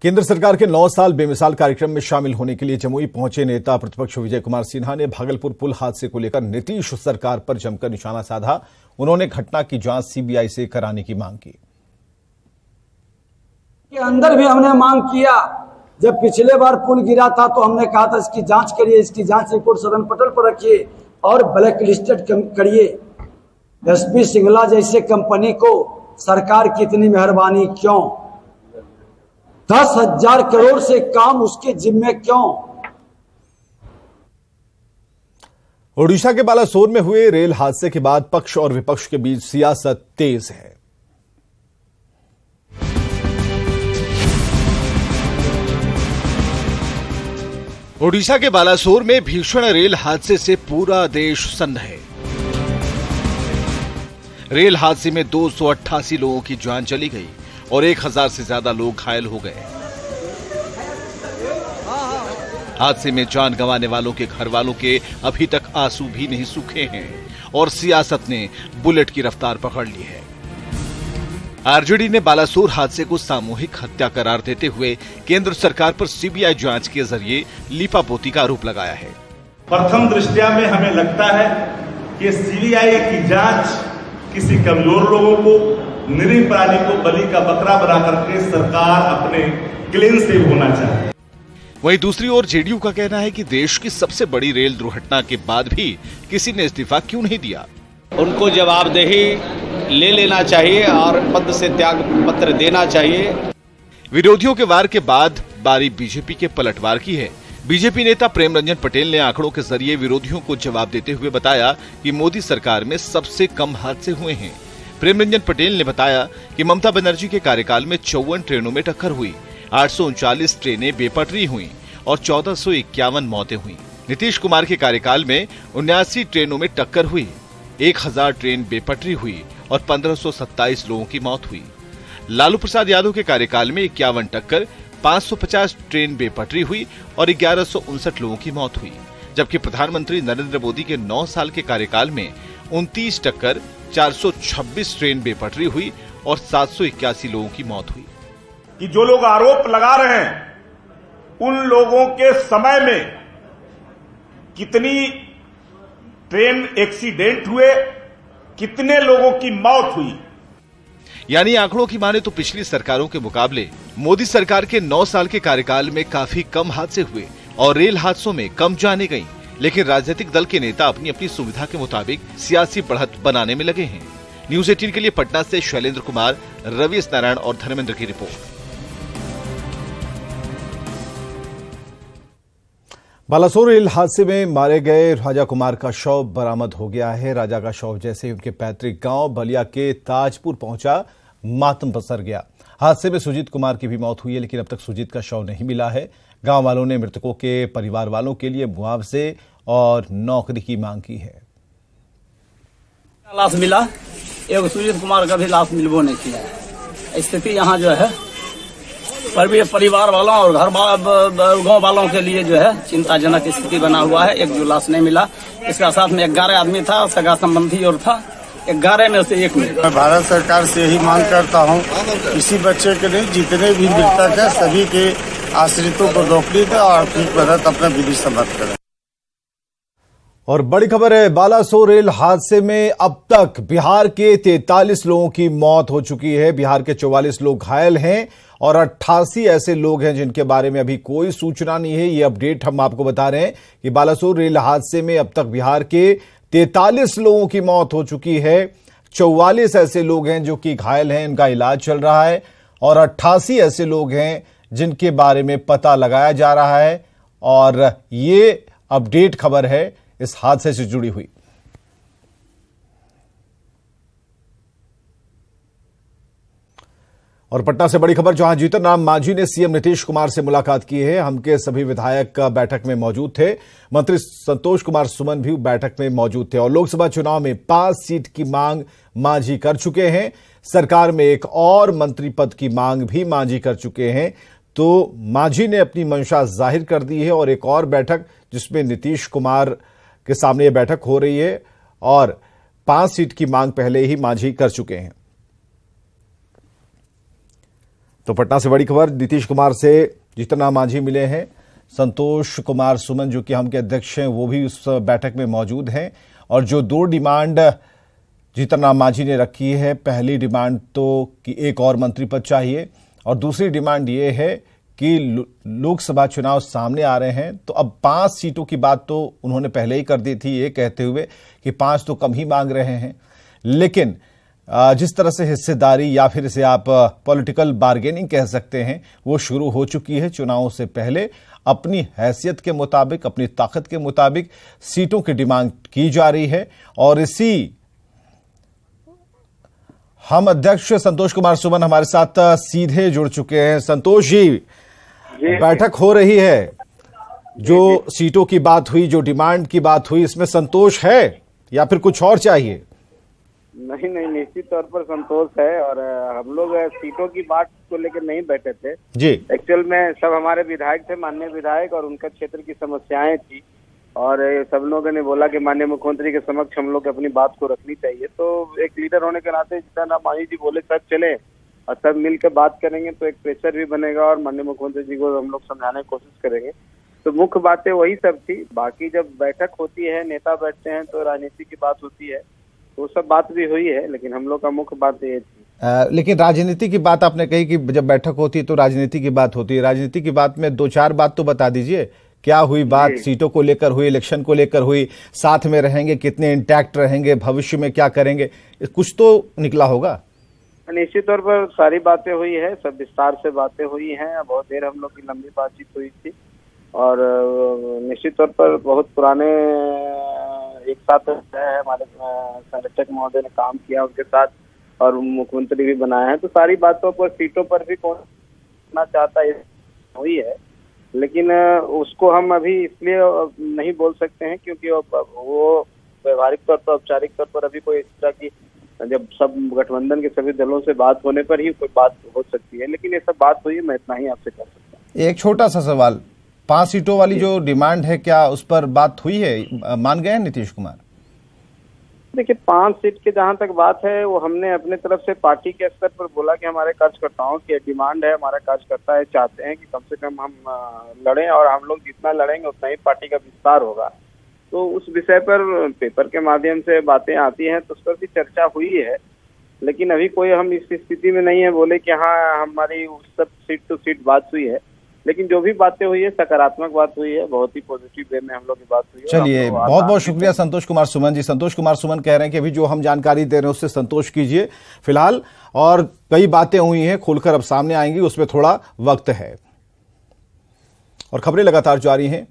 केंद्र सरकार के 9 साल बेमिसाल कार्यक्रम में शामिल होने के लिए जमुई पहुंचे नेता प्रतिपक्ष विजय कुमार सिन्हा ने भागलपुर पुल हादसे को लेकर नीतीश सरकार पर जमकर निशाना साधा। उन्होंने घटना की जांच सीबीआई से कराने की मांग की। के अंदर भी हमने मांग किया। जब पिछले बार पुल गिरा था तो हमने कहा था इसकी जांच करिए, इसकी जांच रिपोर्ट सदन पटल पर रखिए और ब्लैक लिस्टेड करिए। एसपी सिंगला जैसे कंपनी को सरकार की इतनी मेहरबानी क्यों? 10,000 करोड़ से काम उसके जिम्मे क्यों? ओडिशा के बालासोर में हुए रेल हादसे के बाद पक्ष और विपक्ष के बीच सियासत तेज है। ओडिशा के बालासोर में भीषण रेल हादसे से पूरा देश सन्न है। रेल हादसे में 288 लोगों की जान चली गई और 1000 से ज्यादा लोग घायल हो गए। हादसे में जान गंवाने वालों के घर वालों के अभी तक आंसू भी नहीं सूखे हैं और सियासत ने बुलेट की रफ्तार पकड़ ली है। आरजेडी ने बालासोर हादसे को सामूहिक हत्या करार देते हुए केंद्र सरकार पर सीबीआई जांच के जरिए लीपापोती का आरोप लगाया है। प्रथम दृष्टया में हमें लगता है कि सीबीआई की जांच किसी कमजोर लोगों को, निरीह प्राणी को बलि का बकरा बना करके सरकार अपने क्लीन स्वीप होना चाहे। वहीं दूसरी ओर जेडीयू का कहना है कि देश की सबसे बड़ी रेल दुर्घटना के बाद भी किसी ने इस्तीफा क्यों नहीं दिया। उनको जवाबदेही ले लेना चाहिए और पद से त्याग पत्र देना चाहिए। विरोधियों के वार के बाद बारी बीजेपी के पलटवार की है। बीजेपी नेता प्रेम रंजन पटेल ने आंकड़ों के जरिए विरोधियों को जवाब देते हुए बताया कि मोदी सरकार में सबसे कम हादसे हुए हैं। प्रेम रंजन पटेल ने बताया कि ममता बनर्जी के कार्यकाल में 54 ट्रेनों में टक्कर हुई, 839 ट्रेनें बेपटरी हुई और 1451 मौतें हुई। नीतीश कुमार के कार्यकाल में 79 ट्रेनों में टक्कर हुई, 1000 ट्रेन बेपटरी हुई और 1527 लोगों की मौत हुई। लालू प्रसाद यादव के कार्यकाल में 51 टक्कर, 550 ट्रेन बेपटरी हुई और 1159 लोगों की मौत हुई। जबकि प्रधानमंत्री नरेंद्र मोदी के 9 साल के कार्यकाल में 29 टक्कर, 426 ट्रेन बेपटरी हुई और 781 लोगों की मौत हुई। कि जो लोग आरोप लगा रहे हैं उन लोगों के समय में कितनी ट्रेन एक्सीडेंट हुए, कितने लोगों की मौत हुई। यानी आंकड़ों की माने तो पिछली सरकारों के मुकाबले मोदी सरकार के 9 साल के कार्यकाल में काफी कम हादसे हुए और रेल हादसों में कम जाने गई। लेकिन राजनीतिक दल के नेता अपनी अपनी सुविधा के मुताबिक सियासी बढ़त बनाने में लगे हैं। न्यूज़ 18 के लिए पटना से शैलेंद्र कुमार, रवीश नारायण और धर्मेंद्र की रिपोर्ट। बालासोर रेल हादसे में मारे गए राजा कुमार का शव बरामद हो गया है। राजा का शव जैसे ही उनके पैतृक गांव बलिया के ताजपुर पहुंचा, मातम पसर गया। हादसे में सुजीत कुमार की भी मौत हुई है, लेकिन अब तक सुजीत का शव नहीं मिला है। गांव वालों ने मृतकों के परिवार वालों के लिए मुआवजे और नौकरी की मांग की है। लाश मिला, एक सुजीत कुमार का भी लाश मिलबो नहीं किया। स्थिति यहाँ जो है परिवार वालों और गांव वालों के लिए जो है चिंताजनक स्थिति बना हुआ है। एक जो लाश नहीं मिला, इसका साथ में 11 आदमी था, सगा संबंधी और था, 11 में से एक मिला। मैं भारत सरकार से यही मांग करता हूं, इसी बच्चे के लिए जितने भी मृतक है सभी के आश्रितों को नौकरी दे और आर्थिक मदद अपना विधि सम्मत करें। और बड़ी खबर है, बालासोर रेल हादसे में अब तक बिहार के 43 लोगों की मौत हो चुकी है। बिहार के 44 लोग घायल हैं और 88 ऐसे लोग हैं जिनके बारे में अभी कोई सूचना नहीं है। ये अपडेट हम आपको बता रहे हैं कि बालासोर रेल हादसे में अब तक बिहार के 43 लोगों की मौत हो चुकी है। 44 ऐसे लोग हैं जो कि घायल हैं, इनका इलाज चल रहा है और 88 ऐसे लोग हैं जिनके बारे में पता लगाया जा रहा है। और ये अपडेट खबर है इस हादसे से जुड़ी हुई। और पटना से बड़ी खबर, जहां जीतन राम मांझी ने सीएम नीतीश कुमार से मुलाकात की है। हम के सभी विधायक बैठक में मौजूद थे। मंत्री संतोष कुमार सुमन भी बैठक में मौजूद थे और लोकसभा चुनाव में 5 सीट की मांग मांझी कर चुके हैं। सरकार में एक और मंत्री पद की मांग भी मांझी कर चुके हैं। तो मांझी ने अपनी मंशा जाहिर कर दी है और एक और बैठक जिसमें नीतीश कुमार के सामने यह बैठक हो रही है और 5 सीट की मांग पहले ही मांझी कर चुके हैं। तो पटना से बड़ी खबर, नीतीश कुमार से जीतनराम मांझी मिले हैं। संतोष कुमार सुमन जो कि हम के अध्यक्ष हैं वो भी उस बैठक में मौजूद हैं। और जो दो डिमांड जीतनराम मांझी ने रखी है, पहली डिमांड तो कि एक और मंत्री पद चाहिए और दूसरी डिमांड ये है कि लोकसभा चुनाव सामने आ रहे हैं तो अब 5 सीटों की बात तो उन्होंने पहले ही कर दी थी, ये कहते हुए कि 5 तो कम ही मांग रहे हैं। लेकिन जिस तरह से हिस्सेदारी या फिर इसे आप पॉलिटिकल बार्गेनिंग कह सकते हैं वो शुरू हो चुकी है। चुनावों से पहले अपनी हैसियत के मुताबिक, अपनी ताकत के मुताबिक सीटों की डिमांड की जा रही है। और इसी हम अध्यक्ष संतोष कुमार सुमन हमारे साथ सीधे जुड़ चुके हैं। संतोष जी, बैठक हो रही है, जो सीटों की बात हुई, जो डिमांड की बात हुई, इसमें संतोष है या फिर कुछ और चाहिए? नहीं, निश्चित तौर पर संतोष है। और हम लोग सीटों की बात को लेकर नहीं बैठे थे जी। एक्चुअल में सब हमारे विधायक थे, माननीय विधायक, और उनका क्षेत्र की समस्याएं थी और सब लोगों ने बोला कि माननीय मुख्यमंत्री के समक्ष हम लोग अपनी बात को रखनी चाहिए। तो एक लीडर होने के नाते जीतनराम मांझी जी बोले सब चले और सब मिलकर बात करेंगे तो एक प्रेशर भी बनेगा और माननीय मुख्यमंत्री जी को हम लोग समझाने की कोशिश करेंगे। तो मुख्य बातें वही सब थी। बाकी जब बैठक होती है, नेता बैठते हैं तो राजनीति की बात होती है, तो सब बात भी हुई है, लेकिन हम लोग का मुख्य बात ये थी। लेकिन राजनीति की बात आपने कही कि जब बैठक होती है तो राजनीति की बात होती है। राजनीति की बात में 2-4 बात तो बता दीजिए, क्या हुई बात? सीटों को लेकर हुई, इलेक्शन को लेकर हुई, साथ में रहेंगे, कितने इंटैक्ट रहेंगे, भविष्य में क्या करेंगे, कुछ तो निकला होगा। निश्चित तौर पर सारी बातें हुई है, सब विस्तार से बातें हुई हैं। बहुत देर हम लोग की लंबी बातचीत हुई थी और निश्चित तौर पर बहुत पुराने एक साथ है हमारे संरक्षक महोदय ने काम किया उनके साथ और मुख्यमंत्री भी बनाए हैं। तो सारी बातों पर, सीटों पर भी कौन करना चाहता है हुई है, लेकिन उसको हम अभी इसलिए नहीं बोल सकते हैं क्योंकि वो व्यवहारिक तौर पर, औपचारिक तौर पर अभी कोई इस तरह की, जब सब गठबंधन के सभी दलों से बात होने पर ही कोई बात हो सकती है। लेकिन ये सब बात हुई, मैं इतना ही आपसे कह सकता हूँ। एक छोटा सा सवाल, 5 सीटों वाली जो डिमांड है, क्या उस पर बात हुई है? मान गए हैं नीतीश कुमार? देखिए, 5 सीट की जहां तक बात है वो हमने अपने तरफ से पार्टी के स्तर पर बोला कि हमारे कार्यकर्ताओं की डिमांड है, हमारा कार्यकर्ता है, चाहते हैं कि कम से कम हम लड़ें और हम लोग जितना लड़ेंगे उतना ही पार्टी का विस्तार होगा। तो उस विषय पर पेपर के माध्यम से बातें आती हैं तो उस पर भी चर्चा हुई है, लेकिन अभी कोई हम इस स्थिति में नहीं है बोले कि हाँ हमारी उस सब सीट टू सीट बात हुई है। लेकिन जो भी बातें हुई है सकारात्मक बात हुई है, बहुत ही पॉजिटिव वे में हम लोग की बात हुई है। चलिए, बहुत बहुत शुक्रिया संतोष कुमार सुमन जी। संतोष कुमार सुमन कह रहे हैं कि अभी जो हम जानकारी दे रहे हैं उससे संतोष कीजिए फिलहाल, और कई बातें हुई हैं खुलकर अब सामने आएंगी, उसमें थोड़ा वक्त है। और खबरें लगातार जारी हैं।